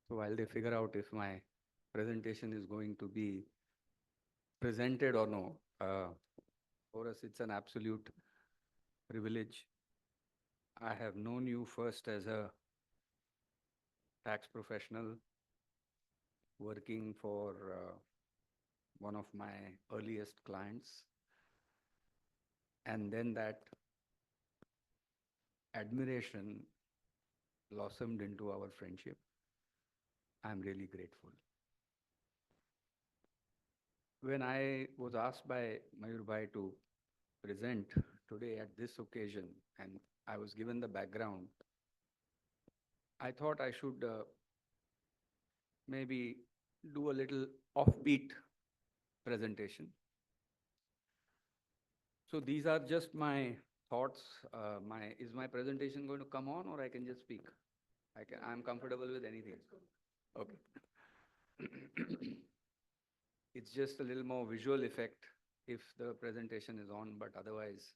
So while they figure out if my presentation is going to be presented or no, for us it's an absolute privilege. I have known you first as a tax professional working for one of my earliest clients, and then that admiration blossomed into our friendship. I'm really grateful. When I was asked by Mayur Bhai to present today at this occasion, and I was given the background, I thought I should maybe do a little offbeat presentation. So these are just my thoughts. Is my presentation going to come on, or I can just speak? I'm comfortable with anything. Okay. It's just a little more visual effect if the presentation is on, but otherwise.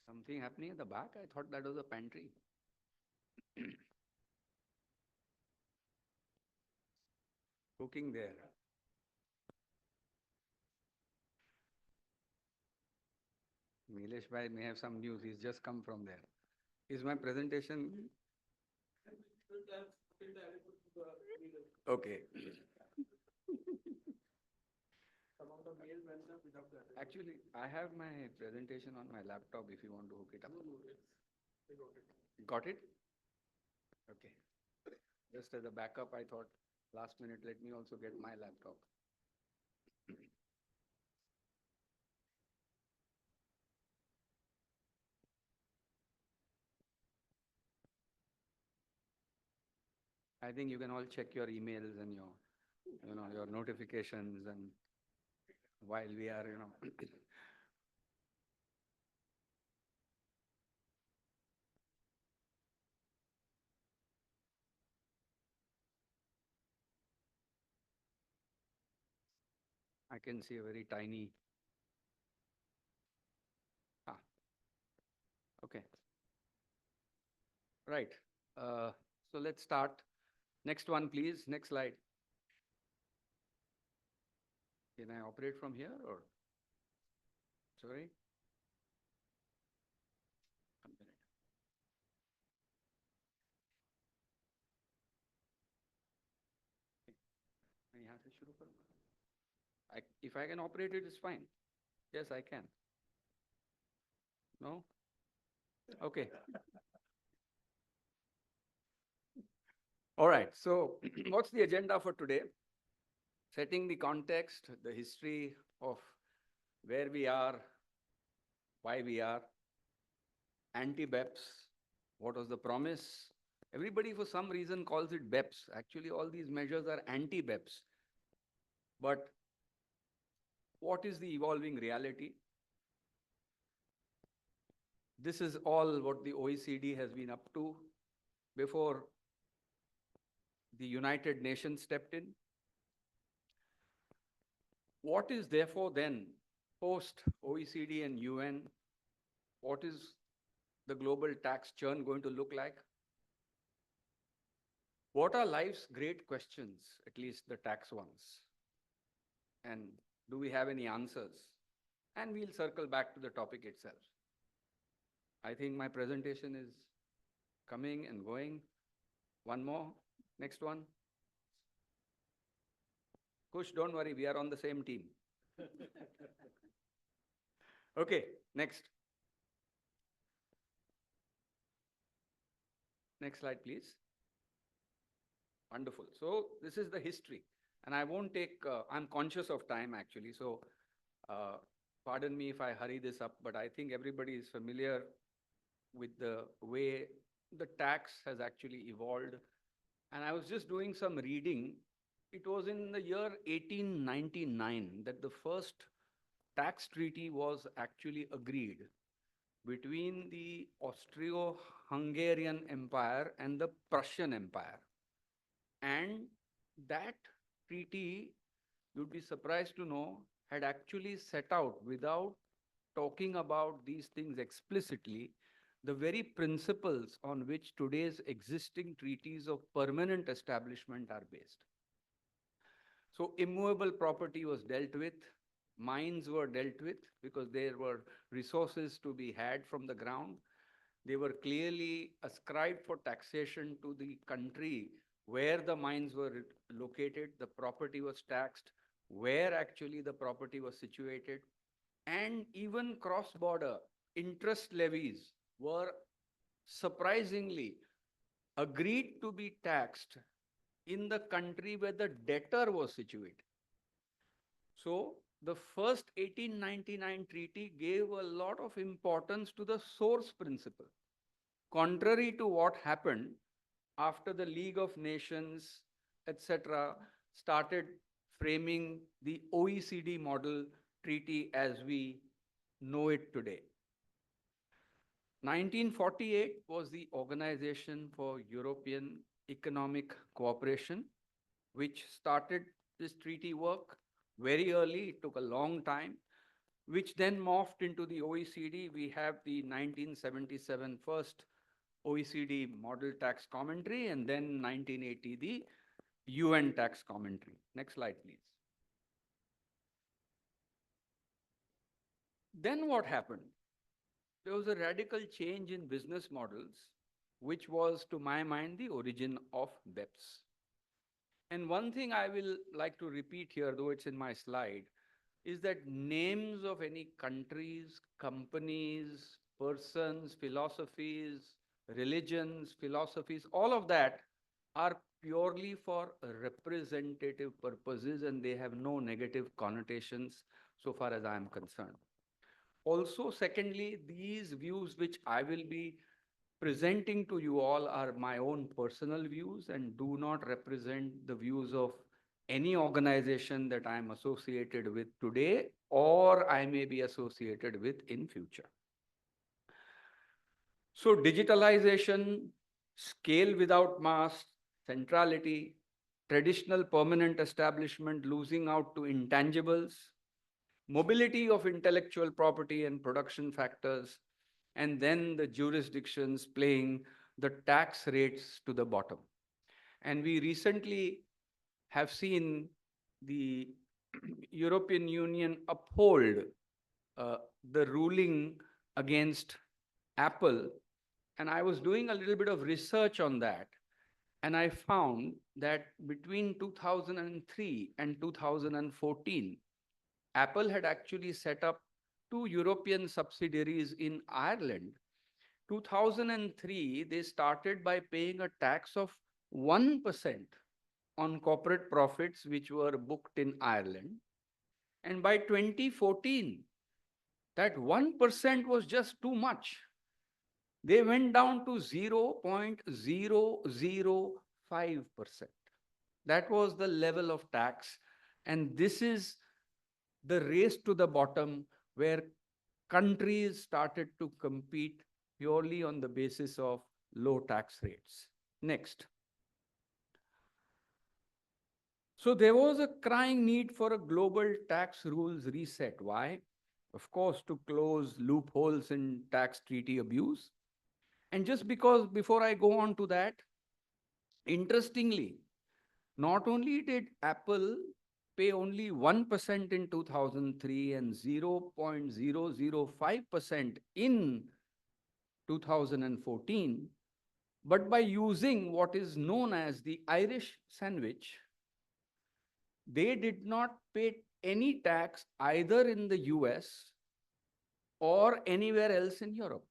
Something happening at the back? I thought that was a pantry. Cooking there. Nilesh Bhai may have some news. He's just come from there. Is my presentation? Okay. Actually, I have my presentation on my laptop if you want to hook it up. Got it? Okay. Just as a backup, I thought last minute, let me also get my laptop. I think you can all check your emails and your notifications, and while we are, I can see a very tiny. Okay. Right. So let's start. Next one, please. Next slide. Can I operate from here or? Sorry? A minute. If I can operate it, it's fine. Yes, I can. No? Okay. All right. So what's the agenda for today? Setting the context, the history of where we are, why we are, anti-BEPS, what was the promise? Everybody for some reason calls it BEPS. Actually, all these measures are anti-BEPS. But what is the evolving reality? This is all what the OECD has been up to before the United Nations stepped in. What is therefore then post OECD and UN? What is the global tax churn going to look like? What are life's great questions, at least the tax ones? And do we have any answers? And we'll circle back to the topic itself. I think my presentation is coming and going. One more. Next one. Kush, don't worry, we are on the same team. Okay, next. Next slide, please. Wonderful. So this is the history. And I won't take, I'm conscious of time actually. So pardon me if I hurry this up, but I think everybody is familiar with the way the tax has actually evolved. And I was just doing some reading. It was in the year 1899 that the first tax treaty was actually agreed between the Austro-Hungarian Empire and the Prussian Empire. And that treaty, you'd be surprised to know, had actually set out, without talking about these things explicitly, the very principles on which today's existing treaties of permanent establishment are based. So immovable property was dealt with, mines were dealt with because there were resources to be had from the ground. They were clearly ascribed for taxation to the country where the mines were located. The property was taxed where actually the property was situated. And even cross-border interest levies were surprisingly agreed to be taxed in the country where the debtor was situated. So the first 1899 treaty gave a lot of importance to the source principle, contrary to what happened after the League of Nations, etc., started framing the OECD model treaty as we know it today. 1948 was the Organization for European Economic Cooperation, which started this treaty work very early. It took a long time, which then morphed into the OECD. We have the 1977 first OECD model tax commentary, and then 1980 the UN tax commentary. Next slide, please. Then what happened? There was a radical change in business models, which was, to my mind, the origin of BEPS. And one thing I will like to repeat here, though it's in my slide, is that names of any countries, companies, persons, philosophies, religions, philosophies, all of that are purely for representative purposes, and they have no negative connotations so far as I am concerned. Also, secondly, these views which I will be presenting to you all are my own personal views and do not represent the views of any organization that I am associated with today or I may be associated with in future. So digitalization, scale without mass, centrality, traditional permanent establishment losing out to intangibles, mobility of intellectual property and production factors, and then the jurisdictions playing the tax rates to the bottom. And we recently have seen the European Union uphold the ruling against Apple. And I was doing a little bit of research on that. And I found that between 2003 and 2014, Apple had actually set up two European subsidiaries in Ireland. 2003, they started by paying a tax of 1% on corporate profits which were booked in Ireland. And by 2014, that 1% was just too much. They went down to 0.005%. That was the level of tax. And this is the race to the bottom where countries started to compete purely on the basis of low tax rates. Next. So there was a crying need for a global tax rules reset. Why? Of course, to close loopholes in tax treaty abuse. And just because, before I go on to that, interestingly, not only did Apple pay only 1% in 2003 and 0.005% in 2014, but by using what is known as the Irish sandwich, they did not pay any tax either in the US or anywhere else in Europe,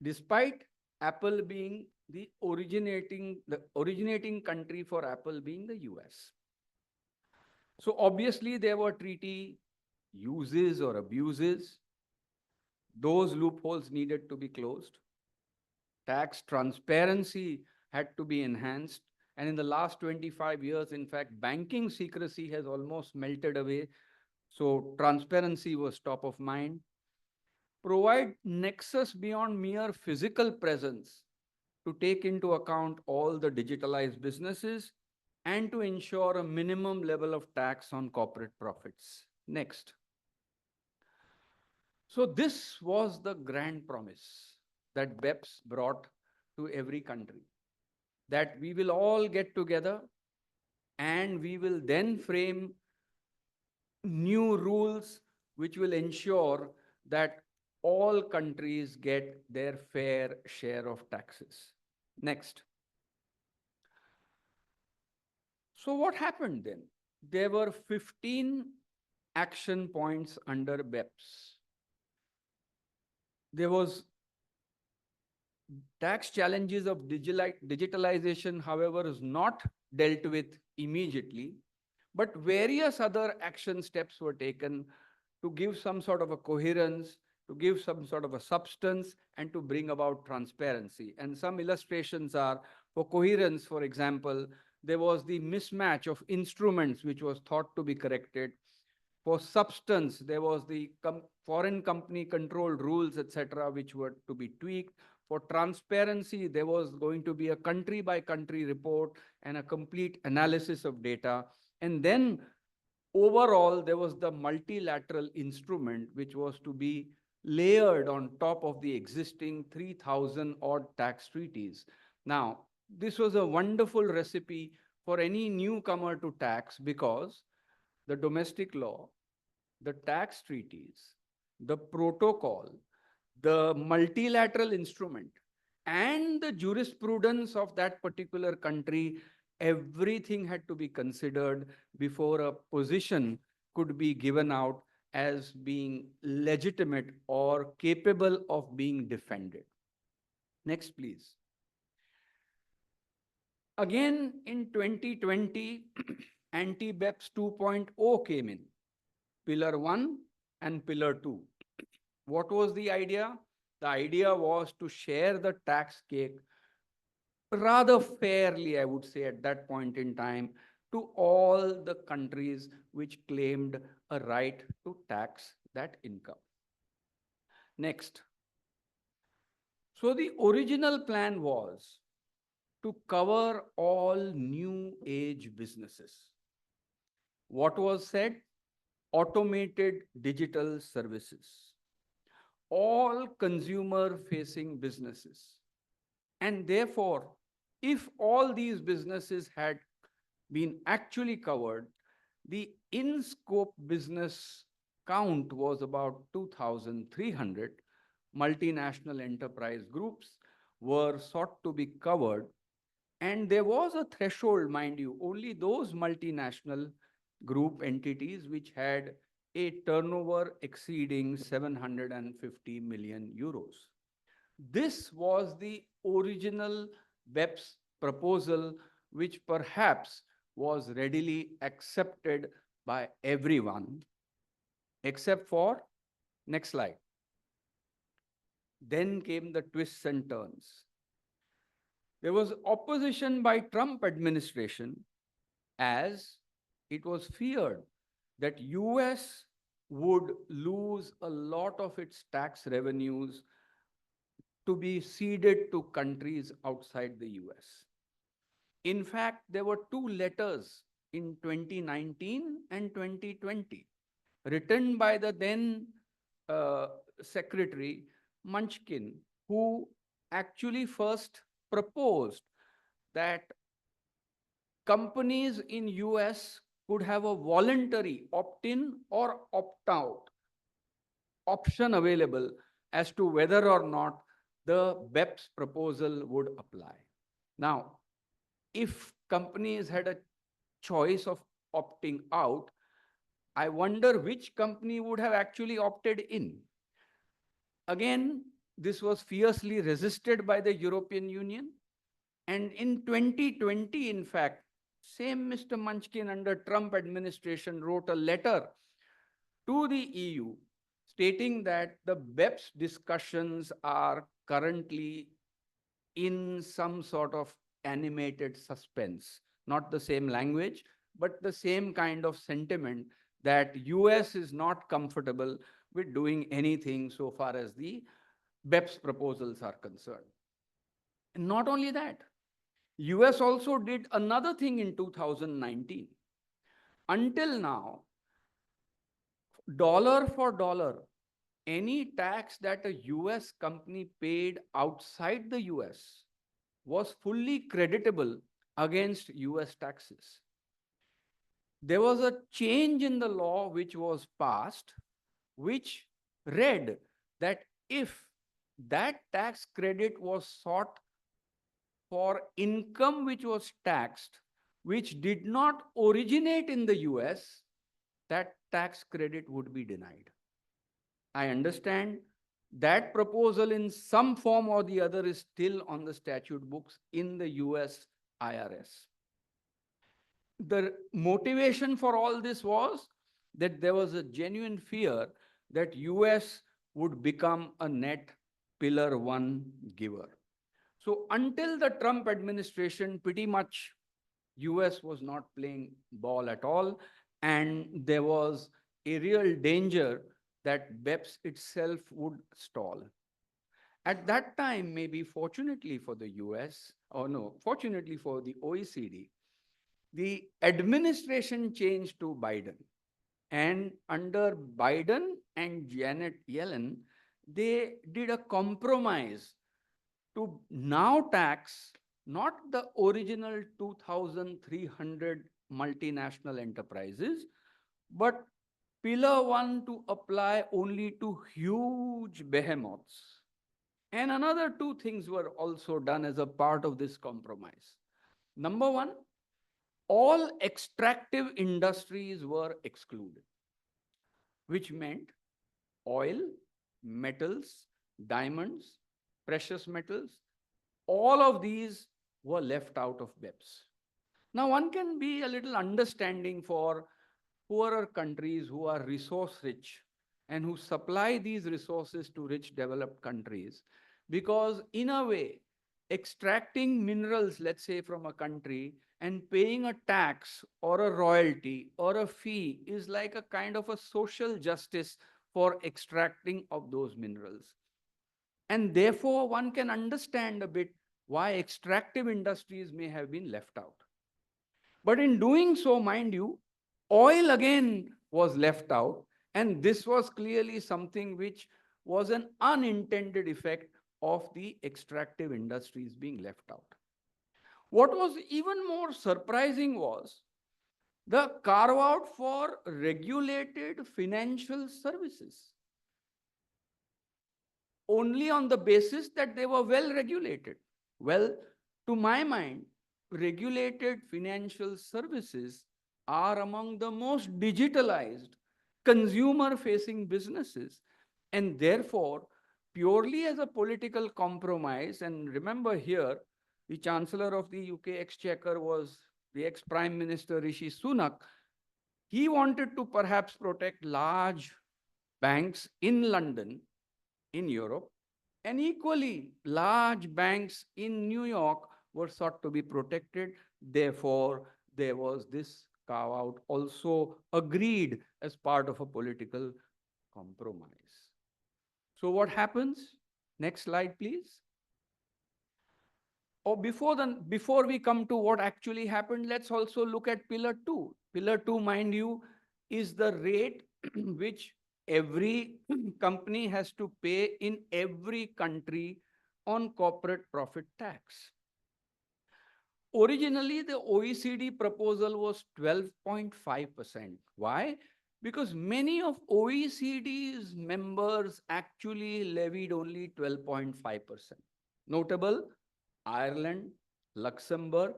despite Apple being the originating country for Apple being the US. So obviously there were treaty uses or abuses. Those loopholes needed to be closed. Tax transparency had to be enhanced. And in the last 25 years, in fact, banking secrecy has almost melted away. So transparency was top of mind. Provide nexus beyond mere physical presence to take into account all the digitalized businesses and to ensure a minimum level of tax on corporate profits. Next. So this was the grand promise that BEPS brought to every country, that we will all get together and we will then frame new rules which will ensure that all countries get their fair share of taxes. Next. So what happened then? There were 15 action points under BEPS. There was tax challenges of digitalization, however, is not dealt with immediately, but various other action steps were taken to give some sort of a coherence, to give some sort of a substance, and to bring about transparency. And some illustrations are for coherence, for example, there was the mismatch of instruments which was thought to be corrected. For substance, there was the foreign company controlled rules, etc., which were to be tweaked. For transparency, there was going to be a country by country report and a complete analysis of data. And then overall, there was the multilateral instrument, which was to be layered on top of the existing 3,000 odd tax treaties. Now, this was a wonderful recipe for any newcomer to tax because the domestic law, the tax treaties, the protocol, the multilateral instrument, and the jurisprudence of that particular country, everything had to be considered before a position could be given out as being legitimate or capable of being defended. Next, please. Again, in 2020, anti-BEPS 2.0 came in, Pillar 1 and Pillar 2. What was the idea? The idea was to share the tax cake rather fairly, I would say, at that point in time, to all the countries which claimed a right to tax that income. Next. So the original plan was to cover all new age businesses. What was said? Automated digital services, all consumer facing businesses. And therefore, if all these businesses had been actually covered, the in-scope business count was about 2,300. Multinational enterprise groups were sought to be covered. And there was a threshold, mind you, only those multinational group entities which had a turnover exceeding 750 million euros. This was the original BEPS proposal, which perhaps was readily accepted by everyone, except for, next slide. Then came the twists and turns. There was opposition by Trump administration as it was feared that US would lose a lot of its tax revenues to be ceded to countries outside the US. In fact, there were two letters in 2019 and 2020 written by the then Secretary Munchkin, who actually first proposed that companies in US could have a voluntary opt-in or opt-out option available as to whether or not the BEPS proposal would apply. Now, if companies had a choice of opting out, I wonder which company would have actually opted in. Again, this was fiercely resisted by the European Union. And in 2020, in fact, same Mr. Munchkin under Trump administration wrote a letter to the EU stating that the BEPS discussions are currently in some sort of animated suspense, not the same language, but the same kind of sentiment that US is not comfortable with doing anything so far as the BEPS proposals are concerned. And not only that, US also did another thing in 2019. Until now, dollar for dollar, any tax that a US company paid outside the US was fully creditable against US taxes. There was a change in the law which was passed, which read that if that tax credit was sought for income which was taxed, which did not originate in the US, that tax credit would be denied. I understand that proposal in some form or the other is still on the statute books in the US IRS. The motivation for all this was that there was a genuine fear that US would become a net pillar one giver. So until the Trump administration, pretty much US was not playing ball at all, and there was a real danger that BEPS itself would stall. At that time, maybe fortunately for the US, or no, fortunately for the OECD, the administration changed to Biden. And under Biden and Janet Yellen, they did a compromise to now tax not the original 2,300 multinational enterprises, but pillar one to apply only to huge behemoths. And another two things were also done as a part of this compromise. Number one, all extractive industries were excluded, which meant oil, metals, diamonds, precious metals, all of these were left out of BEPS. Now, one can be a little understanding for poorer countries who are resource rich and who supply these resources to rich developed countries, because in a way, extracting minerals, let's say from a country, and paying a tax or a royalty or a fee is like a kind of a social justice for extracting of those minerals. And therefore, one can understand a bit why extractive industries may have been left out. But in doing so, mind you, oil again was left out. And this was clearly something which was an unintended effect of the extractive industries being left out. What was even more surprising was the carve out for regulated financial services, only on the basis that they were well regulated. Well, to my mind, regulated financial services are among the most digitalized consumer facing businesses. And therefore, purely as a political compromise, and remember here, the Chancellor of the UK Exchequer was the ex Prime Minister Rishi Sunak. He wanted to perhaps protect large banks in London, in Europe, and equally large banks in New York were sought to be protected. Therefore, there was this carve out also agreed as part of a political compromise. So, what happens? Next slide, please. Or before we come to what actually happened, let's also look at pillar two. Pillar two, mind you, is the rate which every company has to pay in every country on corporate profit tax. Originally, the OECD proposal was 12.5%. Why? Because many of OECD's members actually levied only 12.5%. Notable, Ireland, Luxembourg,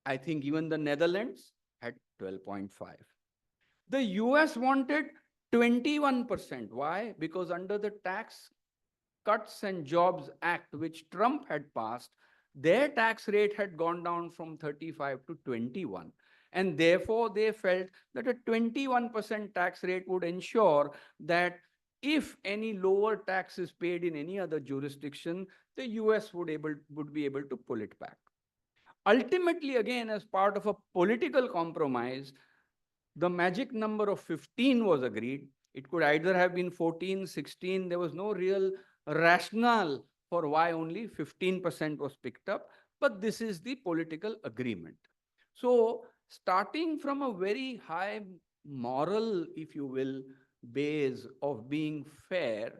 I think even the Netherlands had 12.5. The US wanted 21%. Why? Because under the Tax Cuts and Jobs Act, which Trump had passed, their tax rate had gone down from 35 to 21. And therefore, they felt that a 21% tax rate would ensure that if any lower tax is paid in any other jurisdiction, the US would be able to pull it back. Ultimately, again, as part of a political compromise, the magic number of 15 was agreed. It could either have been 14, 16. There was no real rationale for why only 15% was picked up, but this is the political agreement. So, starting from a very high moral, if you will, base of being fair,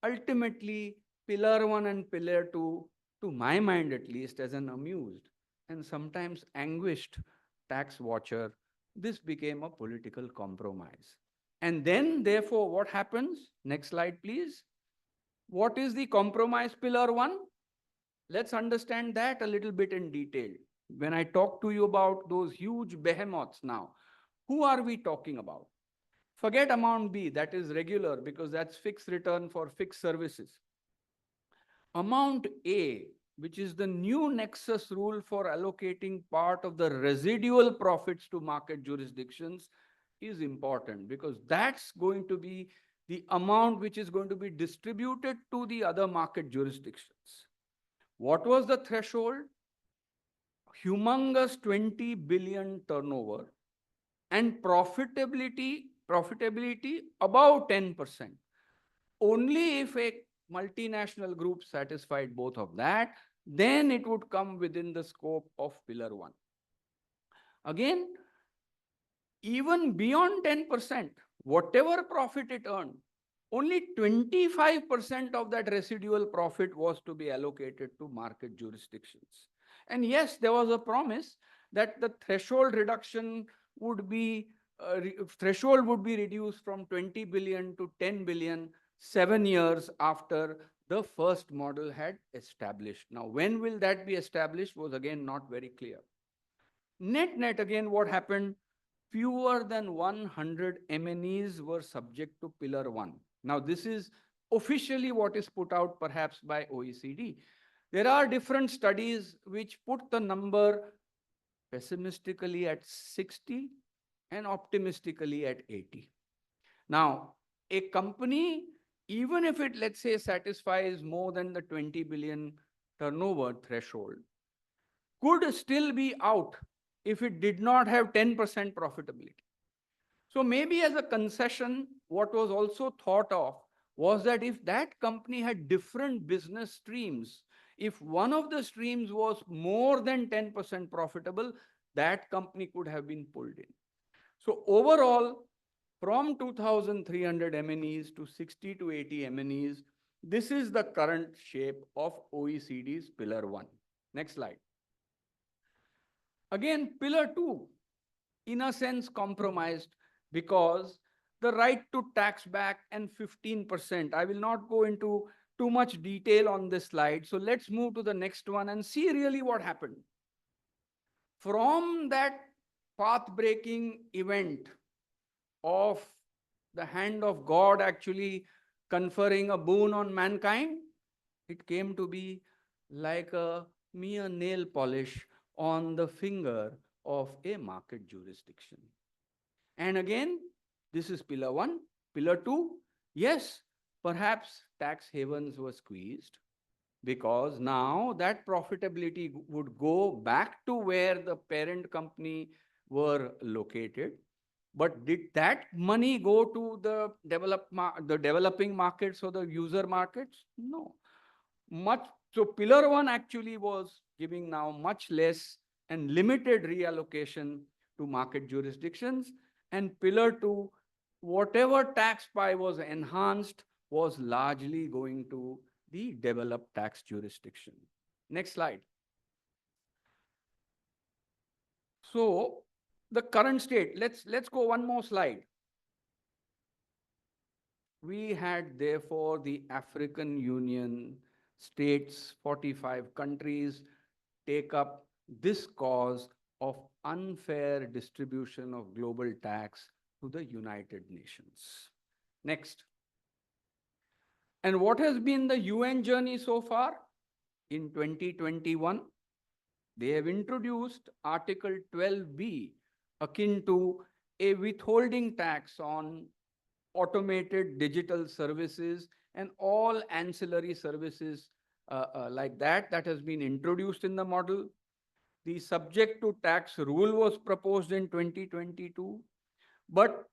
ultimately, pillar one and pillar two, to my mind at least, as an amused and sometimes anguished tax watcher, this became a political compromise. And then, therefore, what happens? Next slide, please. What is the compromise pillar one? Let's understand that a little bit in detail. When I talk to you about those huge behemoths now, who are we talking about? Forget amount B, that is regular because that's fixed return for fixed services. Amount A, which is the new nexus rule for allocating part of the residual profits to market jurisdictions, is important because that's going to be the amount which is going to be distributed to the other market jurisdictions. What was the threshold? Humongous 20 billion turnover and profitability above 10%. Only if a multinational group satisfied both of that, then it would come within the scope of pillar one. Again, even beyond 10%, whatever profit it earned, only 25% of that residual profit was to be allocated to market jurisdictions. And yes, there was a promise that the threshold reduction would be threshold would be reduced from 20 billion to 10 billion 7 years after the first model had established. Now, when will that be established was again not very clear. Net again, what happened? Fewer than 100 MNEs were subject to pillar one. Now, this is officially what is put out perhaps by OECD. There are different studies which put the number pessimistically at 60 and optimistically at 80. Now, a company, even if it, let's say, satisfies more than the 20 billion turnover threshold, could still be out if it did not have 10% profitability. So maybe as a concession, what was also thought of was that if that company had different business streams, if one of the streams was more than 10% profitable, that company could have been pulled in. So overall, from 2,300 MNEs to 60 to 80 MNEs, this is the current shape of OECD's pillar one. Next slide. Again, pillar two, in a sense, compromised because the right to tax back and 15%. I will not go into too much detail on this slide. So let's move to the next one and see really what happened. From that path-breaking event of the hand of God actually conferring a boon on mankind, it came to be like a mere nail polish on the finger of a market jurisdiction. And again, this is pillar one. Pillar two, yes, perhaps tax havens were squeezed because now that profitability would go back to where the parent company were located. But did that money go to the developing markets or the user markets? No. So pillar one actually was giving now much less and limited reallocation to market jurisdictions. And pillar two, whatever tax pie was enhanced was largely going to the developed tax jurisdiction. Next slide. So the current state, let's go one more slide. We had therefore the African Union states, 45 countries, take up this cause of unfair distribution of global tax to the United Nations. Next. And what has been the UN journey so far? In 2021, they have introduced Article 12B, akin to a withholding tax on automated digital services, and all ancillary services like that has been introduced in the model. The subject to tax rule was proposed in 2022, but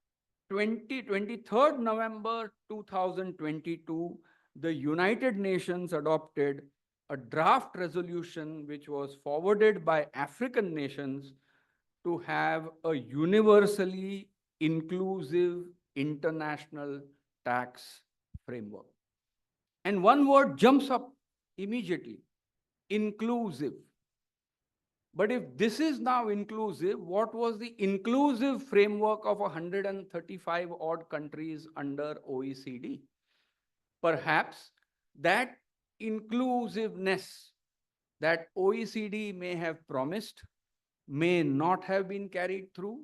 23rd November 2022, the United Nations adopted a draft resolution which was forwarded by African nations to have a universally inclusive international tax framework. And one word jumps up immediately: inclusive. But if this is now inclusive, what was the inclusive framework of 135 odd countries under OECD? Perhaps that inclusiveness that OECD may have promised may not have been carried through.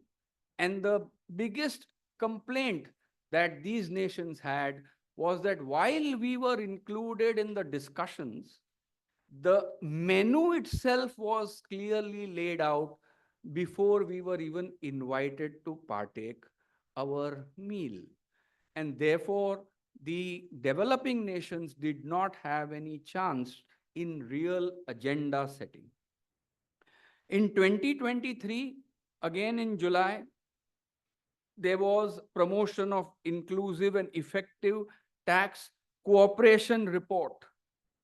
And the biggest complaint that these nations had was that while we were included in the discussions, the menu itself was clearly laid out before we were even invited to partake our meal. And therefore, the developing nations did not have any chance in real agenda setting. In 2023, again in July, there was promotion of inclusive and effective tax cooperation report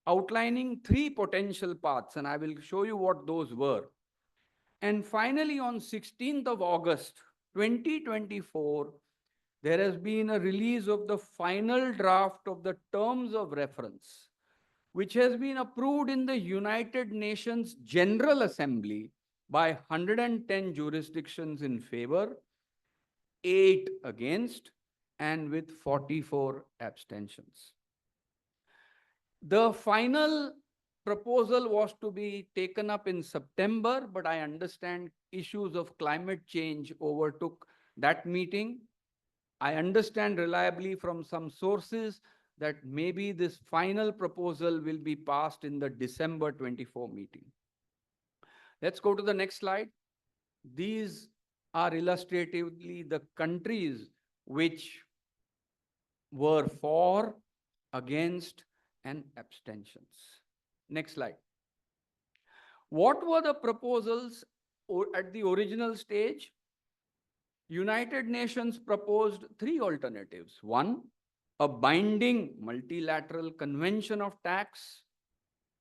outlining 3 potential paths, and I will show you what those were. And finally, on 16th of August 2024, there has been a release of the final draft of the terms of reference, which has been approved in the United Nations General Assembly by 110 jurisdictions in favor, 8 against, and with 44 abstentions. The final proposal was to be taken up in September, but I understand issues of climate change overtook that meeting. I understand reliably from some sources that maybe this final proposal will be passed in the December 24 meeting. Let's go to the next slide. These are illustratively the countries which were for, against, and abstentions. Next slide. What were the proposals at the original stage? United Nations proposed 3 alternatives. 1, a binding multilateral convention of tax,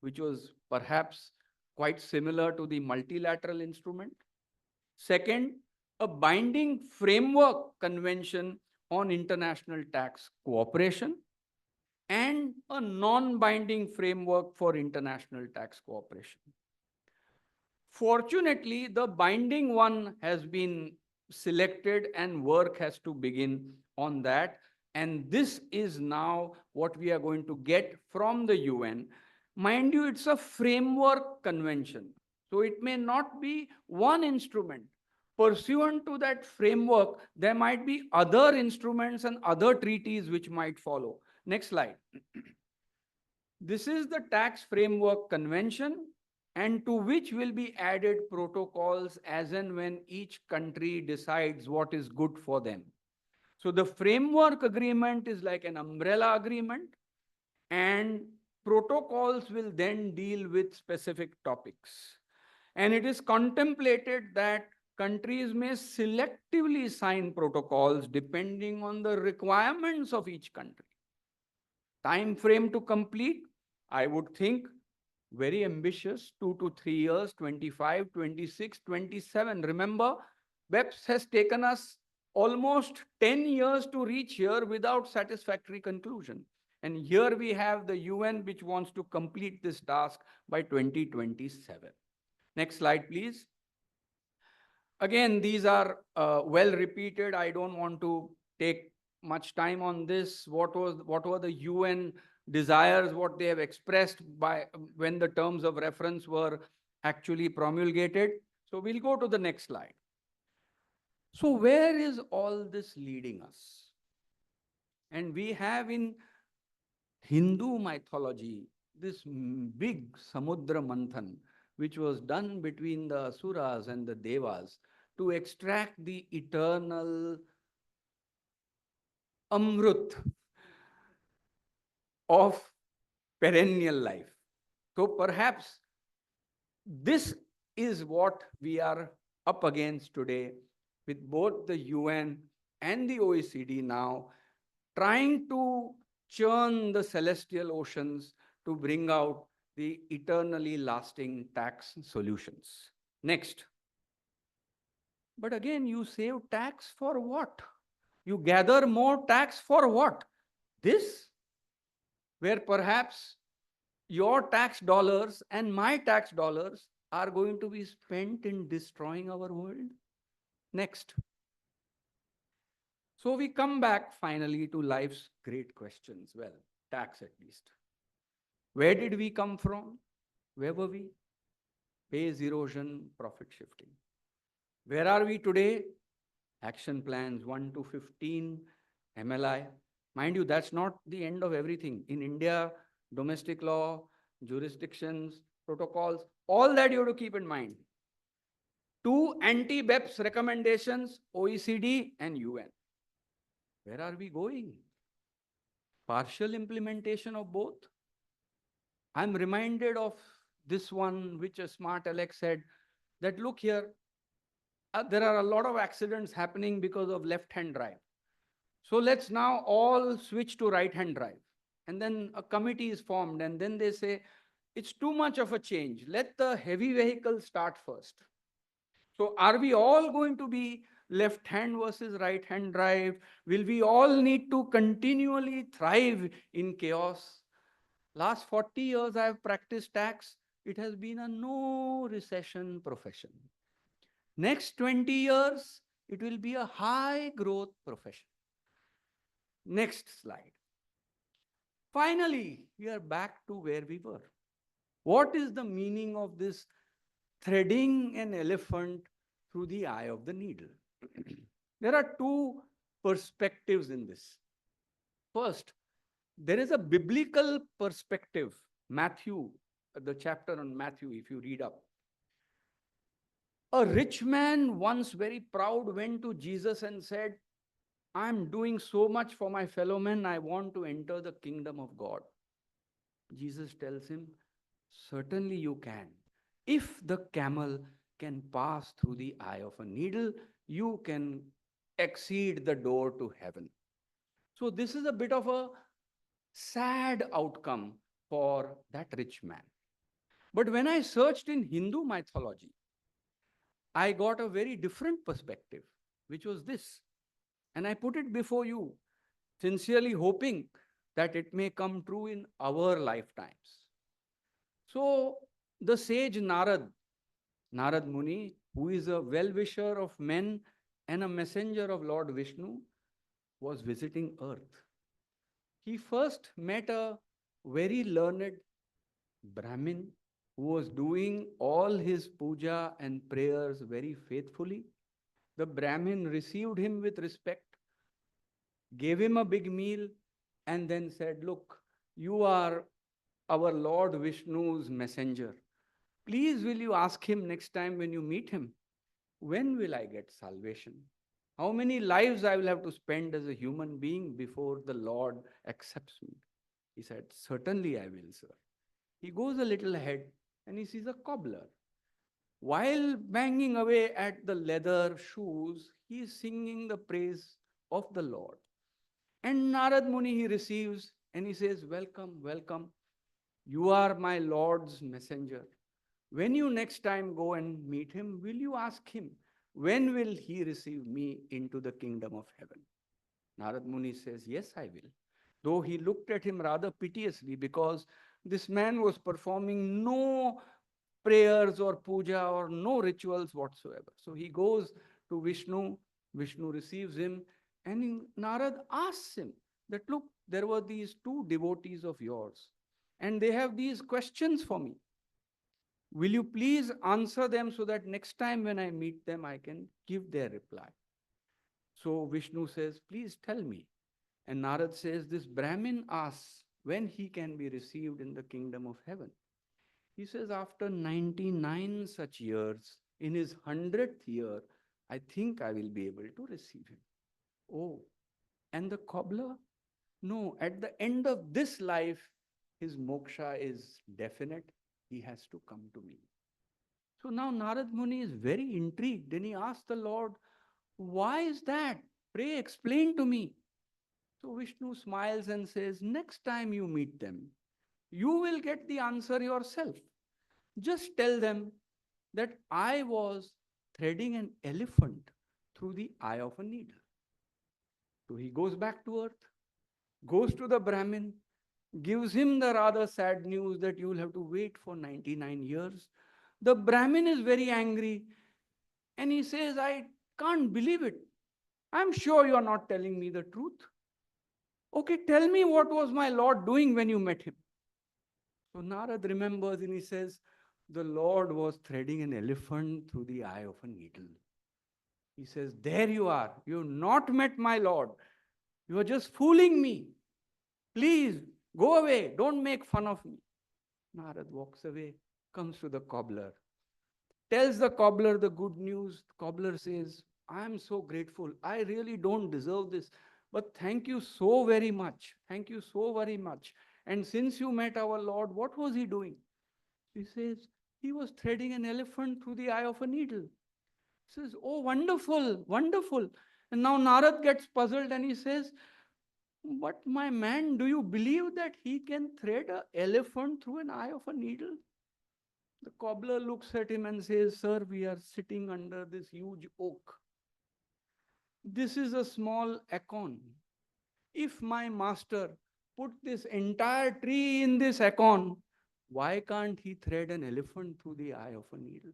which was perhaps quite similar to the multilateral instrument. Second, a binding framework convention on international tax cooperation, and a non-binding framework for international tax cooperation. Fortunately, the binding one has been selected and work has to begin on that. And this is now what we are going to get from the UN. Mind you, it's a framework convention. So it may not be one instrument. Pursuant to that framework, there might be other instruments and other treaties which might follow. Next slide. This is the tax framework convention, and to which will be added protocols as and when each country decides what is good for them. So the framework agreement is like an umbrella agreement, and protocols will then deal with specific topics. And it is contemplated that countries may selectively sign protocols depending on the requirements of each country. Time frame to complete, I would think very ambitious, 2 to 3 years, 25, 26, 27. Remember, BEPS has taken us almost 10 years to reach here without satisfactory conclusion. And here we have the UN which wants to complete this task by 2027. Next slide, please. Again, these are well repeated. I don't want to take much time on this. What were the UN desires, what they have expressed by when the terms of reference were actually promulgated? So we'll go to the next slide. So where is all this leading us? And we have in Hindu mythology this big Samudra Manthan, which was done between the Asuras and the Devas to extract the eternal amrut of perennial life. So perhaps this is what we are up against today with both the UN and the OECD now trying to churn the celestial oceans to bring out the eternally lasting tax solutions. Next. But again, you save tax for what? You gather more tax for what? This, where perhaps your tax dollars and my tax dollars are going to be spent in destroying our world. Next. So we come back finally to life's great questions. Well, tax at least. Where did we come from? Where were we? Base erosion, profit shifting. Where are we today? Action plans 1 to 15, MLI. Mind you, that's not the end of everything. In India, domestic law, jurisdictions, protocols, all that you have to keep in mind. 2 anti-BEPS recommendations, OECD and UN. Where are we going? Partial implementation of both? I'm reminded of this one, which a smart Alex said, that look here, there are a lot of accidents happening because of left-hand drive. So let's now all switch to right-hand drive. And then a committee is formed, and then they say, it's too much of a change. Let the heavy vehicle start first. So are we all going to be left-hand versus right-hand drive? Will we all need to continually thrive in chaos? Last 40 years I have practiced tax. It has been a no recession profession. Next 20 years, it will be a high growth profession. Next slide. Finally, we are back to where we were. What is the meaning of this threading an elephant through the eye of the needle? There are two perspectives in this. First, there is a biblical perspective. Matthew, the chapter on Matthew, if you read up. A rich man, once very proud, went to Jesus and said, I'm doing so much for my fellow men, I want to enter the kingdom of God. Jesus tells him, certainly you can. If the camel can pass through the eye of a needle, you can exceed the door to heaven. So this is a bit of a sad outcome for that rich man. But when I searched in Hindu mythology, I got a very different perspective, which was this. And I put it before you, sincerely hoping that it may come true in our lifetimes. So the sage Narad Muni, who is a well-wisher of men and a messenger of Lord Vishnu, was visiting earth. He first met a very learned Brahmin who was doing all his puja and prayers very faithfully. The Brahmin received him with respect, gave him a big meal, and then said, look, you are our Lord Vishnu's messenger. Please, will you ask him next time when you meet him, when will I get salvation? How many lives I will have to spend as a human being before the Lord accepts me? He said, certainly I will, sir. He goes a little ahead and he sees a cobbler. While banging away at the leather shoes, he is singing the praise of the Lord. And Narad Muni he receives and he says, welcome, welcome. You are my Lord's messenger. When you next time go and meet him, will you ask him, when will he receive me into the kingdom of heaven? Narad Muni says, yes, I will. Though he looked at him rather piteously because this man was performing no prayers or puja or no rituals whatsoever. So he goes to Vishnu, Vishnu receives him, and Narad asks him that, look, there were these two devotees of yours, and they have these questions for me. Will you please answer them so that next time when I meet them, I can give their reply? So Vishnu says, please tell me. And Narad says, this Brahmin asks when he can be received in the kingdom of heaven. He says, after 99 such years, in his 100th year, I think I will be able to receive him. Oh, And the cobbler, no, at the end of this life, his moksha is definite. He has to come to me. So now Narad Muni is very intrigued and he asks the Lord, why is that? Pray explain to me. So Vishnu smiles and says, next time you meet them, you will get the answer yourself. Just tell them that I was threading an elephant through the eye of a needle. So he goes back to earth, goes to the Brahmin, gives him the rather sad news that you will have to wait for 99 years. The Brahmin is very angry and he says, I can't believe it. I'm sure you are not telling me the truth. Okay, tell me what was my Lord doing when you met him. So Narad remembers and he says, the Lord was threading an elephant through the eye of a needle. He says, there you are. You've not met my Lord. You are just fooling me. Please go away. Don't make fun of me. Narad walks away, comes to the cobbler, tells the cobbler the good news. The cobbler says, I am so grateful. I really don't deserve this. But thank you so very much. Thank you so very much. And since you met our Lord, what was he doing? He says, he was threading an elephant through the eye of a needle. He says, oh, wonderful, wonderful. And now Narad gets puzzled and he says, but my man, do you believe that he can thread an elephant through an eye of a needle? The cobbler looks at him and says, sir, we are sitting under this huge oak. This is a small acorn. If my master put this entire tree in this acorn, why can't he thread an elephant through the eye of a needle?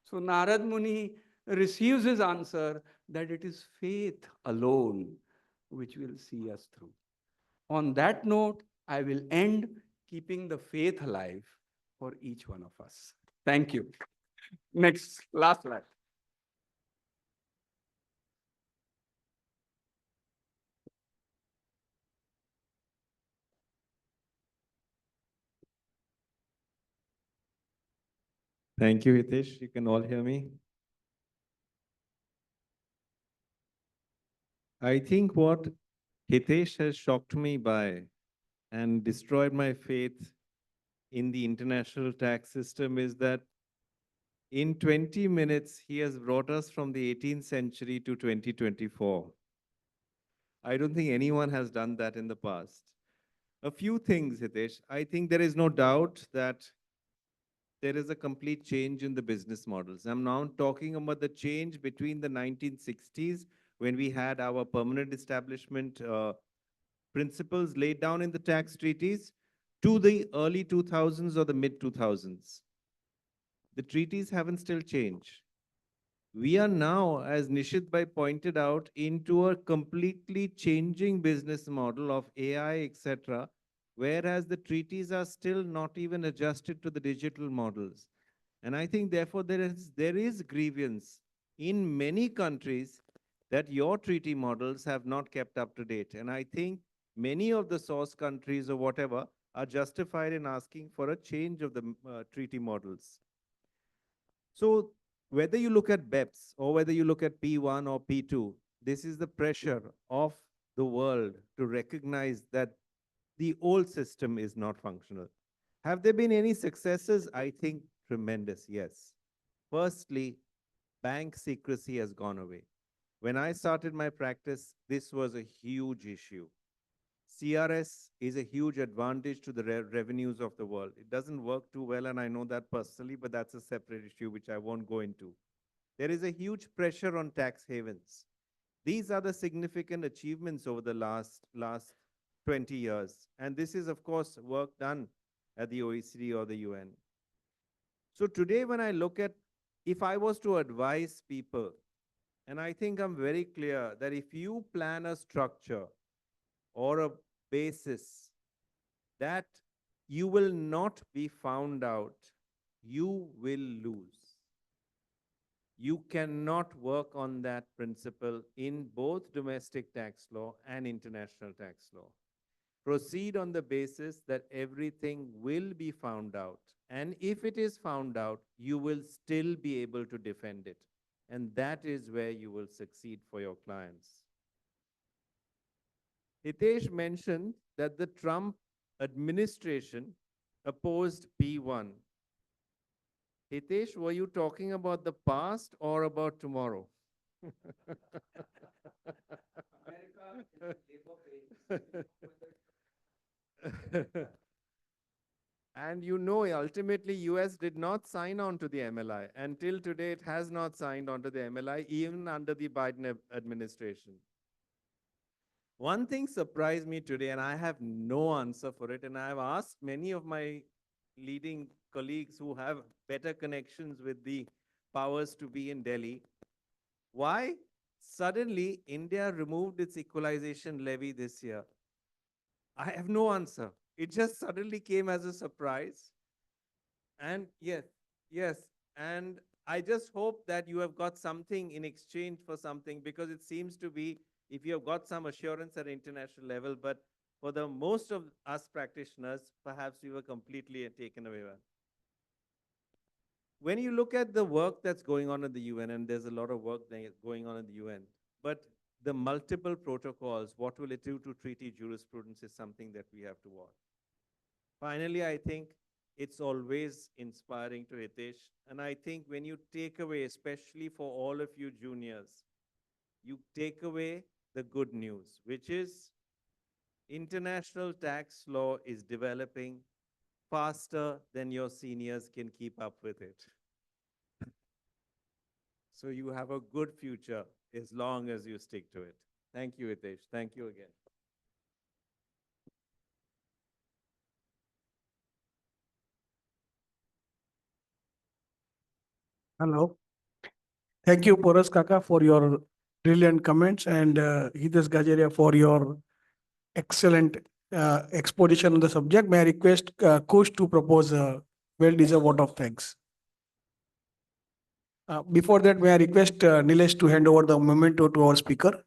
So Narad Muni receives his answer that it is faith alone which will see us through. On that note, I will end keeping the faith alive for each one of us. Thank you. Next, last slide. Thank you, Hitesh. You can all hear me. I think what Hitesh has shocked me by and destroyed my faith in the international tax system is that in 20 minutes, he has brought us from the 18th century to 2024. I don't think anyone has done that in the past. A few things, Hitesh. I think there is no doubt that there is a complete change in the business models. I'm now talking about the change between the 1960s when we had our permanent establishment principles laid down in the tax treaties to the early 2000s or the mid 2000s. The treaties haven't still changed. We are now, as Nishit Bhai pointed out, into a completely changing business model of AI, etc., whereas the treaties are still not even adjusted to the digital models. And I think, therefore, there is grievance in many countries that your treaty models have not kept up to date. And I think many of the source countries or whatever are justified in asking for a change of the treaty models. So whether you look at BEPS or whether you look at P1 or P2, this is the pressure of the world to recognize that the old system is not functional. Have there been any successes? I think tremendous, yes. Firstly, bank secrecy has gone away. When I started my practice, this was a huge issue. CRS is a huge advantage to the revenues of the world. It doesn't work too well, and I know that personally, but that's a separate issue which I won't go into. There is a huge pressure on tax havens. These are the significant achievements over the last 20 years. And this is, of course, work done at the OECD or the UN. So today, when I look at, if I was to advise people, and I think I'm very clear that if you plan a structure or a basis that you will not be found out, you will lose. You cannot work on that principle in both domestic tax law and international tax law. Proceed on the basis that everything will be found out. And if it is found out, you will still be able to defend it. And that is where you will succeed for your clients. Hitesh mentioned that the Trump administration opposed B1. Hitesh, were you talking about the past or about tomorrow? And you know, ultimately, US did not sign on to the MLI. Until today, it has not signed on to the MLI, even under the Biden administration. One thing surprised me today, and I have no answer for it, and I have asked many of my leading colleagues who have better connections with the powers to be in Delhi, why suddenly India removed its equalization levy this year. I have no answer. It just suddenly came as a surprise. And yes, yes. And I just hope that you have got something in exchange for something, because it seems to be, if you have got some assurance at international level, but for the most of us practitioners, perhaps we were completely taken away. When you look at the work that's going on in the UN, and there's a lot of work going on in the UN, but the multiple protocols, what will it do to treaty jurisprudence, is something that we have to watch. Finally, I think it's always inspiring to Hitesh. And I think when you take away, especially for all of you juniors, you take away the good news, which is international tax law is developing faster than your seniors can keep up with it. So you have a good future as long as you stick to it. Thank you, Hitesh. Thank you again. Hello. Thank you, Poras Kaka, for your brilliant comments, and Hitesh Gajaria for your excellent exposition on the subject. May I request Kush to propose a well-deserved vote of thanks. Before that, may I request Nilesh to hand over the memento to our speaker.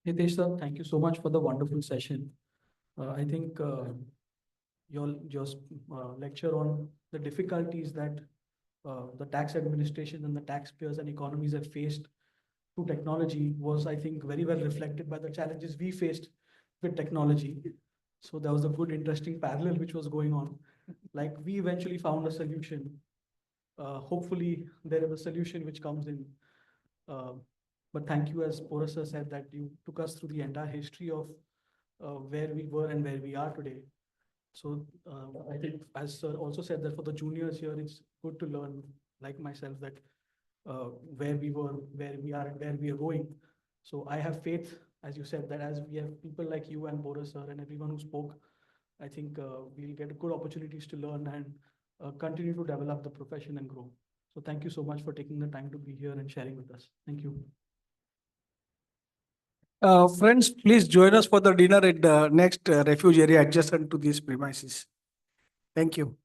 Hitesh sir, thank you so much for the wonderful session. I think your lecture on the difficulties that the tax administration and the taxpayers and economies have faced through technology was, I think, very well reflected by the challenges we faced with technology. So there was a good, interesting parallel which was going on. Like we eventually found a solution. Hopefully, there is a solution which comes in. Uh, but thank you, as Porus sir said, that you took us through the entire history of where we were and where we are today. So I think, as sir also said, that for the juniors here, it's good to learn, like myself, that where we were, where we are, and where we are going. So I have faith, as you said, that as we have people like you and Boris sir and everyone who spoke, I think we'll get good opportunities to learn and continue to develop the profession and grow. So thank you so much for taking the time to be here and sharing with us. Thank you. Friends, please join us for the dinner at the next refuge area adjacent to these premises. Thank you.